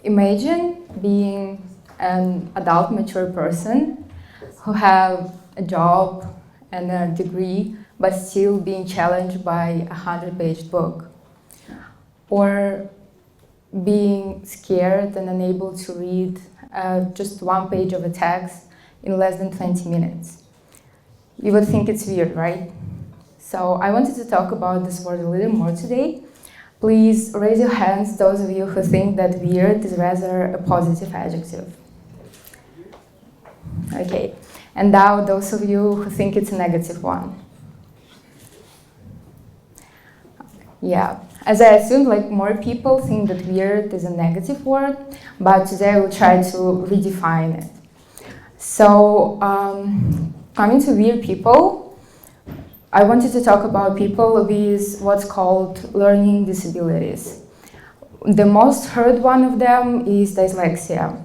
Imagine being an adult, mature person who have a job and a degree, but still being challenged by a 100-page book. Or being scared and unable to read just one page of a text in less than 20 minutes. You would think it's weird, right? So I wanted to talk about this word a little more today. Please raise your hands, those of you who think that weird is rather a positive adjective. Okay, and now those of you who think it's a negative one. Yeah, as I assumed, more people think that weird is a negative word, but today I will try to redefine it. So, coming to weird people, I wanted to talk about people with what's called learning disabilities. The most heard one of them is dyslexia.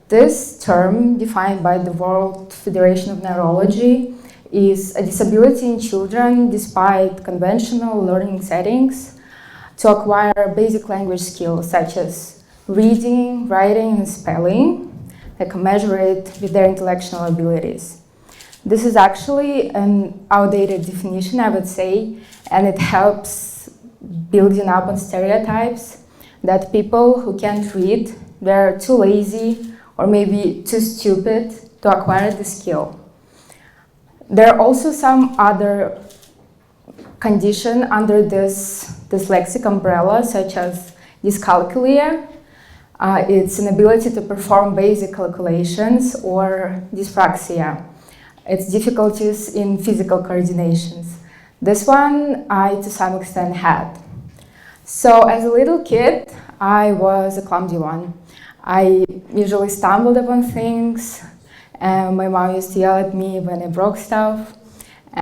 This term, defined by the World Federation of Neurology, is a disability in children despite conventional learning settings to acquire basic language skills such as reading, writing, and spelling, measure it with their intellectual abilities. This is actually an outdated definition, I would say, and it helps building up on stereotypes that people who can't read, they're too lazy or maybe too stupid to acquire the skill. There are also some other conditions under this dyslexic umbrella, such as dyscalculia. It's an ability to perform basic calculations, or dyspraxia. It's difficulties in physical coordinations. This one I, to some extent, had. So as a little kid, I was a clumsy one. I usually stumbled upon things, and my mom used to yell at me when I broke stuff,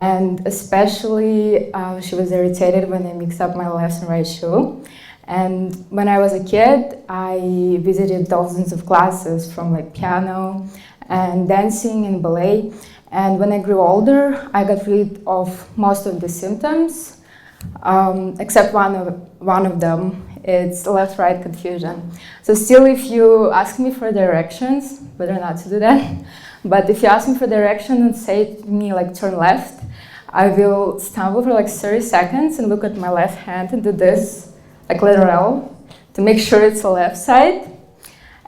and especially she was irritated when I mixed up my left and right shoe. And when I was a kid, I visited dozens of classes from piano and dancing and ballet. And when I grew older, I got rid of most of the symptoms, except one of them. It's left-right confusion. So still, if you ask me for directions, whether or not to do that, but if you ask me for direction and say to me, turn left, I will stumble for 30 seconds and look at my left hand and do this, letter L, to make sure it's the left side.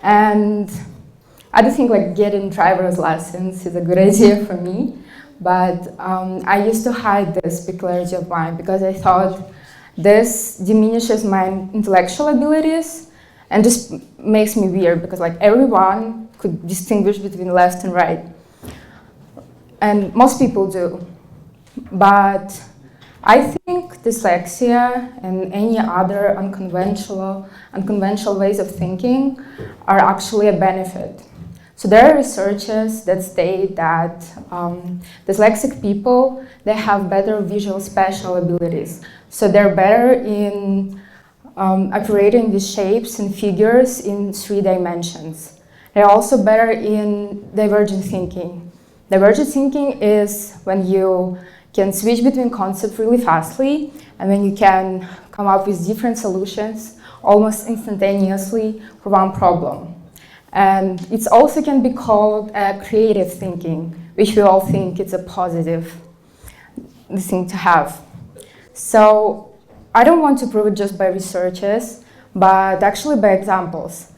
And I don't think getting driver's license is a good idea for me, but I used to hide this peculiarity of mine because I thought this diminishes my intellectual abilities and just makes me weird because everyone could distinguish between left and right. And most people do. But I think dyslexia and any other unconventional ways of thinking are actually a benefit. So there are researchers that state that dyslexic people, they have better visual spatial abilities. So they're better in operating these shapes and figures in 3 dimensions. They're also better in divergent thinking. Divergent thinking is when you can switch between concepts really fastly and when you can come up with different solutions almost instantaneously for one problem. And it also can be called creative thinking, which we all think it's a positive thing to have. So I don't want to prove it just by researches, but actually by examples.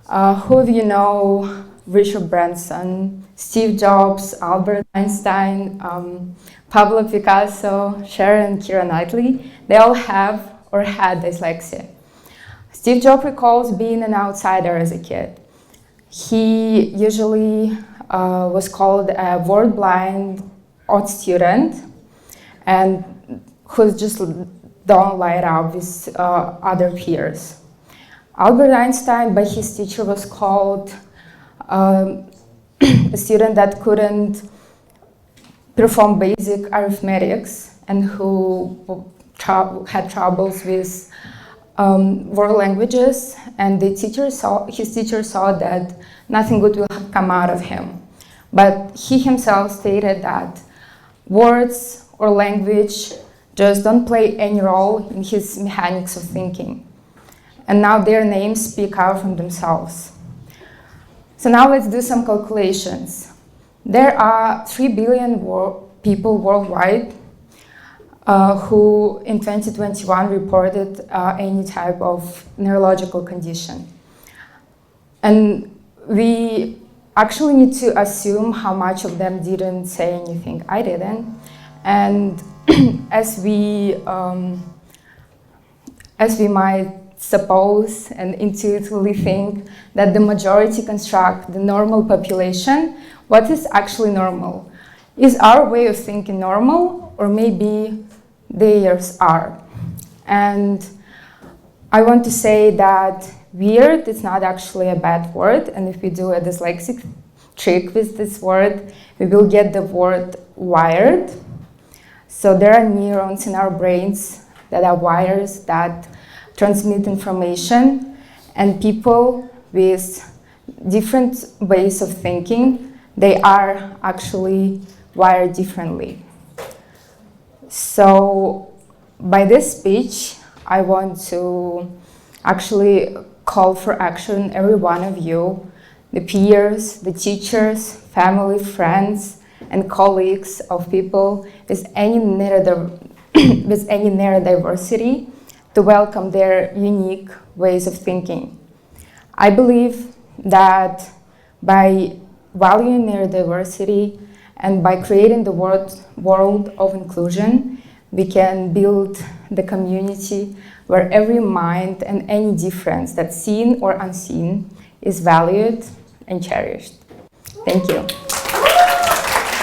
Who of you know Richard Branson, Steve Jobs, Albert Einstein, Pablo Picasso, Sharon and Keira Knightley? They all have or had dyslexia. Steve Jobs recalls being an outsider as a kid. He usually was called a word-blind odd student and who just don't light up with other peers. Albert Einstein, by his teacher, was called a student that couldn't perform basic arithmetics and who had troubles with world languages, and his teacher saw that nothing good will come out of him. But he himself stated that words or language just don't play any role in his mechanics of thinking. and now their names speak out from themselves. So now let's do some calculations. There are 3 billion people worldwide who in 2021 reported any type of neurological condition. And we actually need to assume how much of them didn't say anything. I didn't. And as we might suppose and intuitively think that the majority construct the normal population, what is actually normal? Is our way of thinking normal, or maybe theirs are? And I want to say that weird is not actually a bad word, and if we do a dyslexic trick with this word, we will get the word wired. So there are neurons in our brains that are wires that transmit information, and people with different ways of thinking, they are actually wired differently. So by this speech, I want to actually call for action every one of you, the peers, the teachers, family, friends, and colleagues of people with any neurodiversity, to welcome their unique ways of thinking. I believe that by valuing neurodiversity and by creating the world of inclusion, we can build the community where every mind and any difference that's seen or unseen is valued and cherished. Thank you.